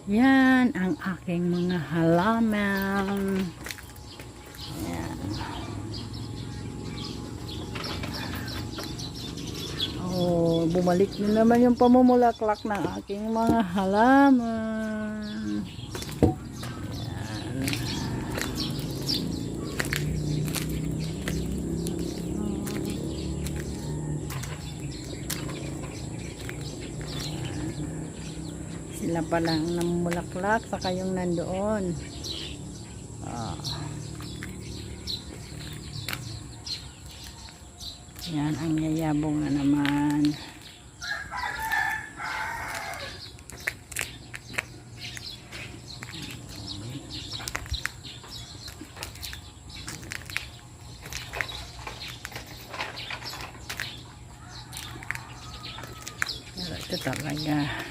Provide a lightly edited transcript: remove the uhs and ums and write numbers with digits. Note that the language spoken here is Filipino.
Yan ang aking mga halaman. Yan. Oh, bumalik na naman yung pamumulaklak ng aking mga halaman. Yan. Sila pa lang namumulaklak saka yung nandoon. Yan ang yayabong na naman. Ito talaga.